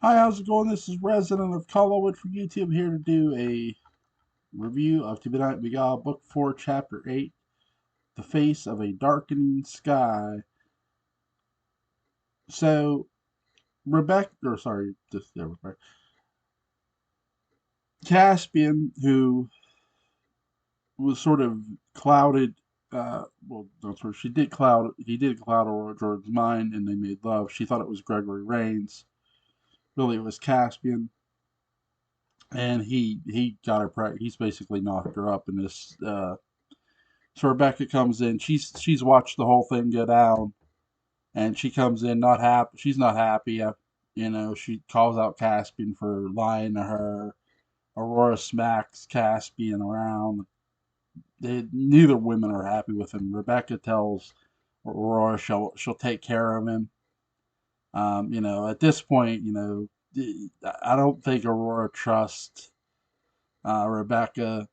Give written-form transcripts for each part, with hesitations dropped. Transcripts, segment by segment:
Hi, how's it going? This is Resident of Colorwood for YouTube here to do a review of Benight Beguile, Book 4, Chapter 8, The Face of a Darkening Sky. So, Rebecca, Caspian, who was sort of clouded, he did cloud Aurora Jordan's mind and they made love. She thought it was Gregory Rains. Really, it was Caspian. And he got her pregnant. He's basically knocked her up in this So Rebecca comes in. She's watched the whole thing go down, and she comes in not happy. She's not happy. She calls out Caspian for lying to her. Aurora smacks Caspian around. Neither women are happy with him. Rebecca tells Aurora she'll take care of him. At this point, I don't think Aurora trusts Rebecca.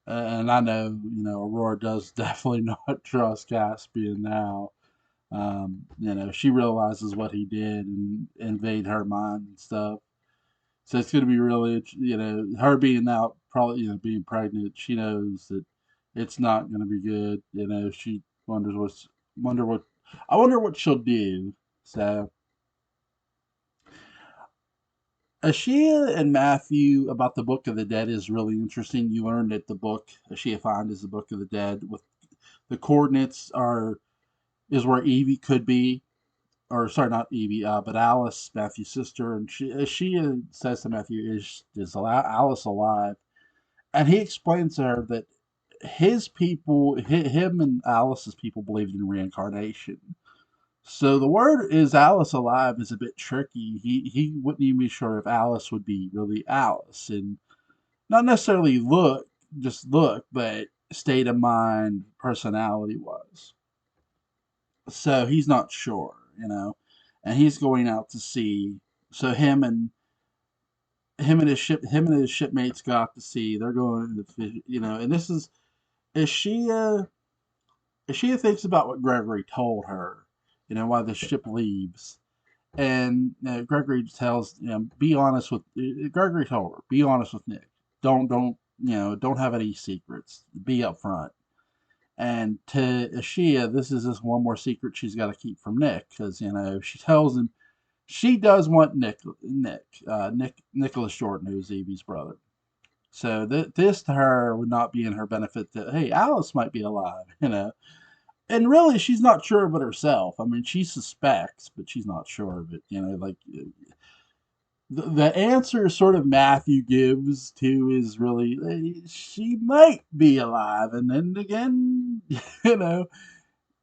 And I know, Aurora does definitely not trust Caspian now. She realizes what he did and invade her mind and stuff. So it's going to be really, her being out, probably, being pregnant. She knows that it's not going to be good. She wonders wonder what, I wonder what she'll do. So Ashia and Matthew about the Book of the Dead is really interesting. You learn that the book Ashia found is the Book of the Dead. With the coordinates is where Evie could be, or sorry, not Evie, but Alice, Matthew's sister, and she says to Matthew, "Is Alice alive?" And he explains to her that his people, him and Alice's people, believed in reincarnation. So the word "is Alice alive" is a bit tricky. He wouldn't even be sure if Alice would be really Alice, and not necessarily just look, but state of mind, personality was. So he's not sure, and he's going out to sea. So him and his shipmates go out to sea. They're going to and this is Ishia. Ishia thinks about what Gregory told her, why the ship leaves. And Gregory tells, be honest with Gregory told her, be honest with Nick. Don't have any secrets. Be upfront. And to Ashia, this is just one more secret she's got to keep from Nick, because she tells him she does want Nicholas Jordan, who's Evie's brother. So this to her would not be in her benefit. That hey, Alice might be alive, and really she's not sure of it herself. I mean, she suspects, but she's not sure of it. Like the answer sort of Matthew gives to is really she might be alive, and then again, you know,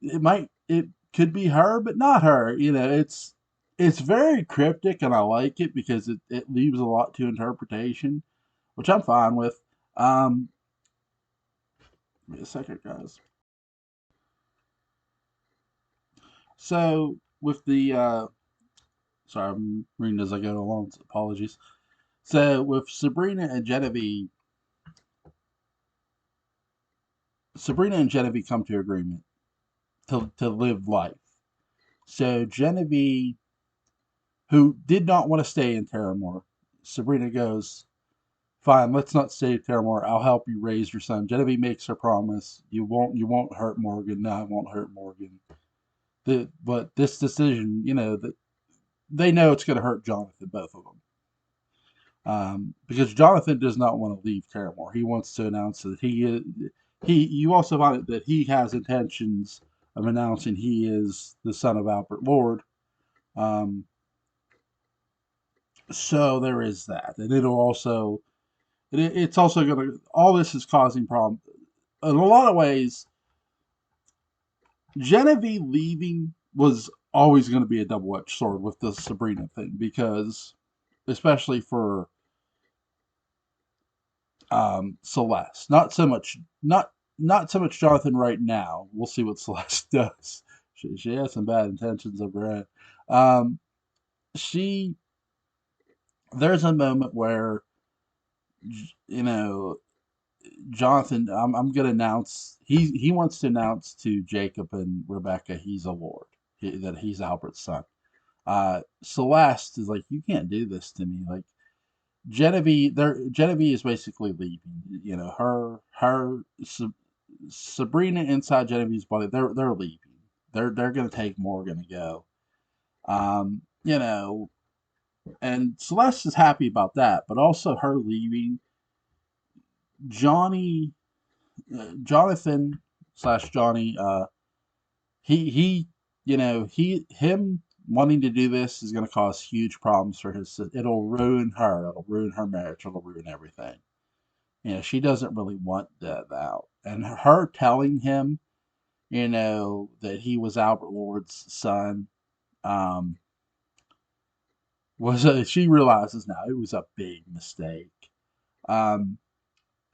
it could be her, but not her. It's very cryptic, and I like it because it leaves a lot to interpretation, which I'm fine with. Give me a second, guys. So with the sorry, I'm reading as I go along. So apologies. So with Sabrina and Genevieve come to agreement to live life. So Genevieve, who did not want to stay in Terramore, Sabrina goes, "Fine, let's not stay in Terramore. I'll help you raise your son." Genevieve makes her promise. You won't hurt Morgan. No, I won't hurt Morgan. But this decision, that they know it's going to hurt Jonathan, both of them. Because Jonathan does not want to leave Terramore. He wants to announce that he. You also find it that he has intentions of announcing he is the son of Albert Lord. Um, so there is that, and it's also going to all this is causing problems in a lot of ways. Genevieve leaving was always going to be a double-edged sword with the Sabrina thing because, especially for Celeste. Not so much Jonathan right now. We'll see what Celeste does. She has some bad intentions of her head. Um, she there's a moment where you know Jonathan. I'm gonna announce he wants to announce to Jacob and Rebecca he's a lord. That he's Albert's son. Celeste is like, you can't do this to me. Like Genevieve is basically leaving. You know, Sabrina inside Genevieve's body, they're leaving. They're gonna take Morgan to go. You know, and Celeste is happy about that, but also her leaving. Johnny, Jonathan slash Johnny, he, you know, him wanting to do this is going to cause huge problems for his. It'll ruin her. It'll ruin her marriage. It'll ruin everything. You know, she doesn't really want that out, and her telling him, you know, that he was Albert Lord's son, um, she realizes now it was a big mistake. Um,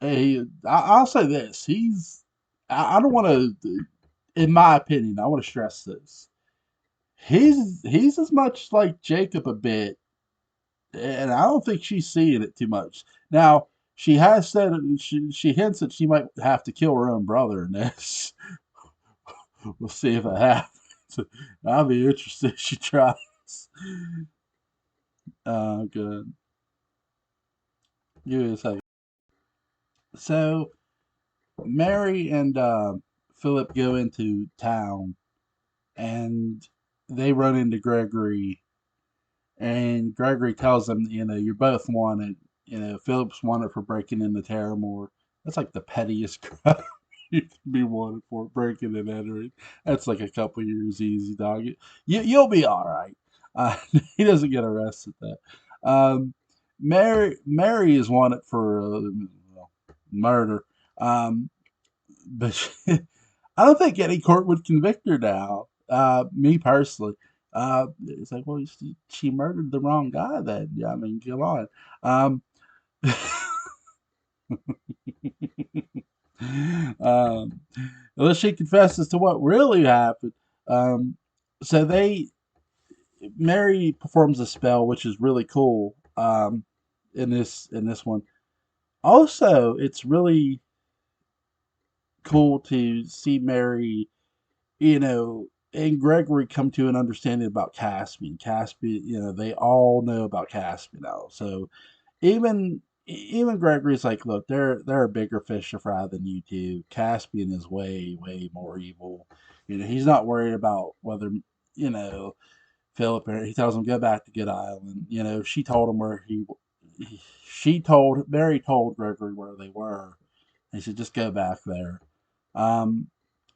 I'll say this: I don't want to, in my opinion, I want to stress this. He's as much like Jacob a bit, and I don't think she's seeing it too much. Now she has said she hints that she might have to kill her own brother in this. We'll see if it happens. I'll be interested if she tries. Good. Give me a second. So Mary and Philip go into town, and they run into Gregory, and Gregory tells them, you know, you're both wanted. You know, Philip's wanted for breaking into Terramore. That's like the pettiest crime you can be wanted for, breaking and entering. That's like a couple years easy, dog. You'll be all right. He doesn't get arrested. That Mary is wanted for murder. Um, but I don't think any court would convict her now. Me personally, it's like, well, she murdered the wrong guy. Then, yeah, I mean, come on. Um, um, unless she confesses to what really happened. Um, so Mary performs a spell, which is really cool. In this one, also, it's really cool to see Mary, you know, and Gregory come to an understanding about Caspian. Caspian, you know, they all know about Caspian now. So even Gregory's like, look, there are bigger fish to fry than you two. Caspian is way more evil. You know, he's not worried about whether, you know, Philip. He tells him go back to Good Island. You know, she told him where she told Mary told Gregory where they were. He said just go back there. Um,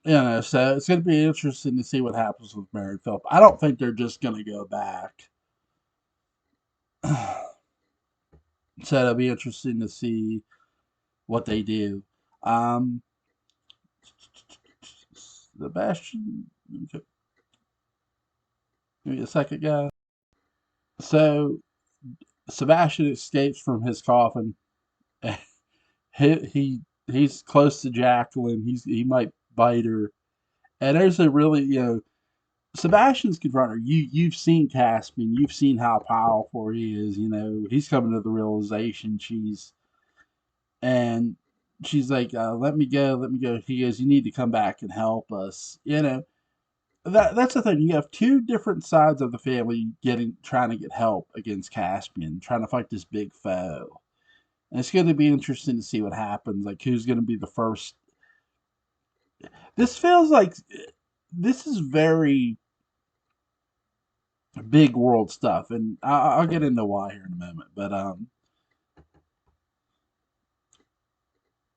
you know, so it's going to be interesting to see what happens with Mary and Philip. I don't think they're just going to go back. So it'll be interesting to see what they do. Um, Sebastian, okay, give me a second, guys. So Sebastian escapes from his coffin. He's close to Jacqueline. He might bite her. And there's a really, you know, Sebastian's confronter. You've seen Caspian. You've seen how powerful he is. You know, he's coming to the realization and she's like, let me go, let me go. He goes, you need to come back and help us. You know, that's the thing. You have two different sides of the family trying to get help against Caspian, trying to fight this big foe. And it's going to be interesting to see what happens. Like, who's going to be the first? This feels like this is very big world stuff, and I'll get into why here in a moment. But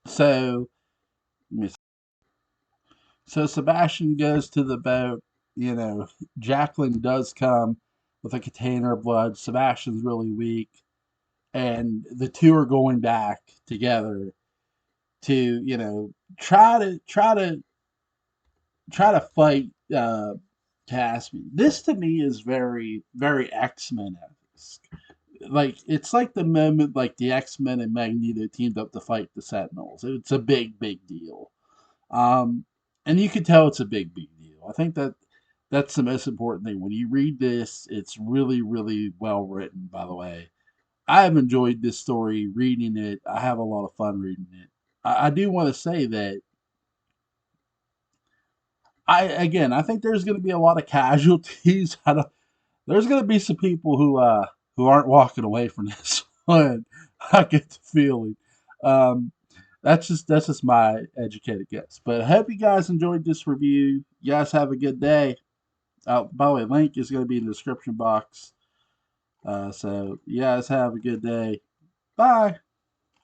so so Sebastian goes to the boat. You know, Jacqueline does come with a container of blood. Sebastian's really weak, and the two are going back together to, you know, try to fight Caspian. This to me is very X-Men esque. Like it's like the moment like the X-Men and Magneto teamed up to fight the Sentinels. It's a big deal. Um, and you can tell it's a big deal. I think that's the most important thing. When you read this, it's really well written. By the way, I have enjoyed this story reading it. I have a lot of fun reading it. I do want to say that I think there's going to be a lot of casualties. There's gonna be some people who aren't walking away from this one. I get the feeling. Um, that's just my educated guess. But I hope you guys enjoyed this review. You guys have a good day. By the way, link is going to be in the description box. So you guys have a good day. Bye.